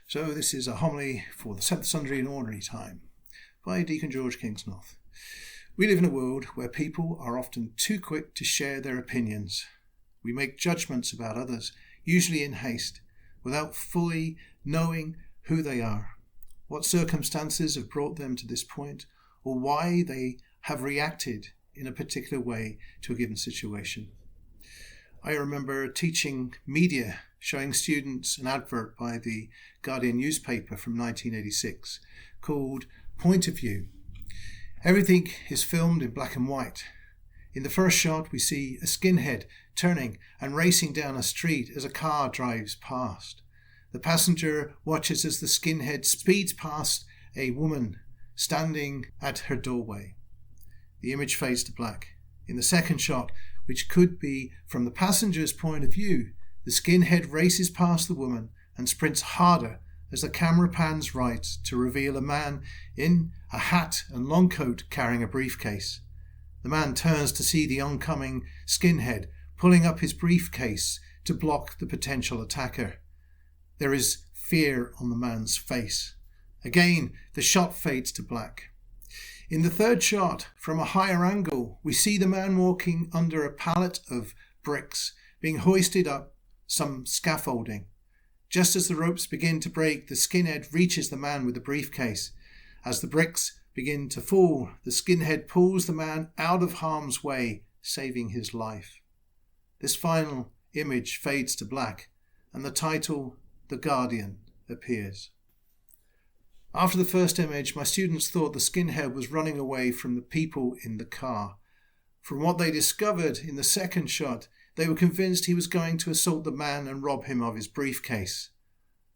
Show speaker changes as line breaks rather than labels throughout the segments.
So this is a homily for the 7th Sunday in Ordinary Time by Deacon Kingsnorth. We live in a world where people are often too quick to share their opinions. We make judgments about others, usually in haste, without fully knowing who they are, what circumstances have brought them to this point, or why they have reacted in a particular way to a given situation. I remember teaching media, showing students an advert by the Guardian newspaper from 1986 called Point of View. Everything is filmed in black and white. In the first shot, we see a skinhead turning and racing down a street as a car drives past. The passenger watches as the skinhead speeds past a woman standing at her doorway. The image fades to black. In the second shot, which could be from the passenger's point of view, the skinhead races past the woman and sprints harder as the camera pans right to reveal a man in a hat and long coat carrying a briefcase. The man turns to see the oncoming skinhead pulling up his briefcase to block the potential attacker. There is fear on the man's face. Again, the shot fades to black. In the third shot, from a higher angle, we see the man walking under a pallet of bricks being hoisted up some scaffolding. Just as the ropes begin to break, the skinhead reaches the man with the briefcase. As the bricks begin to fall, the skinhead pulls the man out of harm's way, saving his life. This final image fades to black, and the title, The Guardian, appears. After the first image, my students thought the skinhead was running away from the people in the car. From what they discovered in the second shot, they were convinced he was going to assault the man and rob him of his briefcase.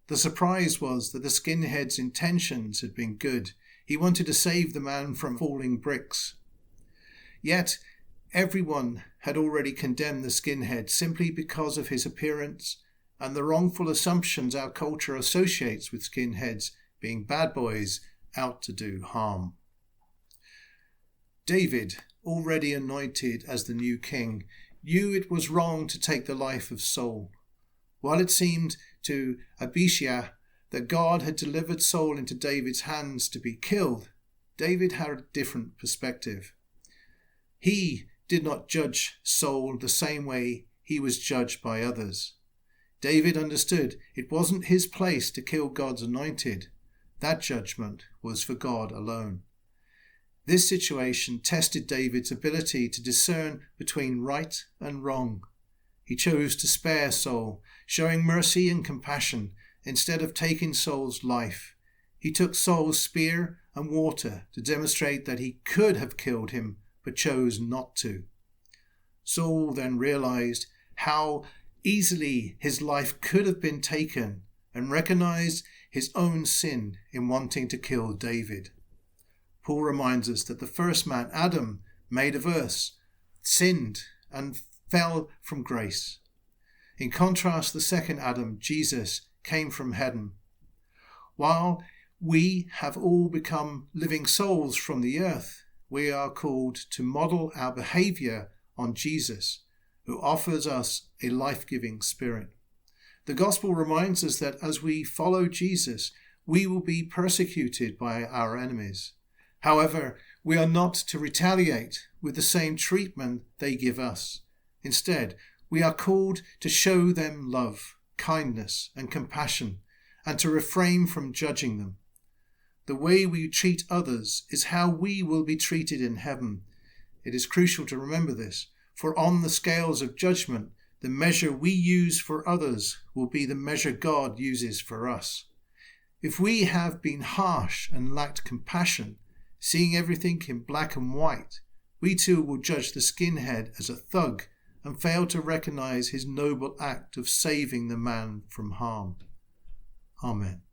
The surprise was that the skinhead's intentions had been good. He wanted to save the man from falling bricks. Yet, everyone had already condemned the skinhead simply because of his appearance and the wrongful assumptions our culture associates with skinheads being bad boys out to do harm. David, already anointed as the new king, knew it was wrong to take the life of Saul. While it seemed to Abishai that God had delivered Saul into David's hands to be killed, David had a different perspective. He did not judge Saul the same way he was judged by others. David understood it wasn't his place to kill God's anointed. That judgment was for God alone. This situation tested David's ability to discern between right and wrong. He chose to spare Saul, showing mercy and compassion instead of taking Saul's life. He took Saul's spear and water to demonstrate that he could have killed him, but chose not to. Saul then realized how easily his life could have been taken and recognized his own sin in wanting to kill David. Paul reminds us that the first man, Adam, made of earth, sinned and fell from grace. In contrast, the second Adam, Jesus, came from heaven. While we have all become living souls from the earth, we are called to model our behavior on Jesus, who offers us a life-giving spirit. The gospel reminds us that as we follow Jesus, we will be persecuted by our enemies. However, we are not to retaliate with the same treatment they give us. Instead, we are called to show them love, kindness, and compassion, and to refrain from judging them. The way we treat others is how we will be treated in heaven. It is crucial to remember this, for on the scales of judgment, the measure we use for others will be the measure God uses for us. If we have been harsh and lacked compassion, seeing everything in black and white, we too will judge the skinhead as a thug and fail to recognize his noble act of saving the man from harm. Amen.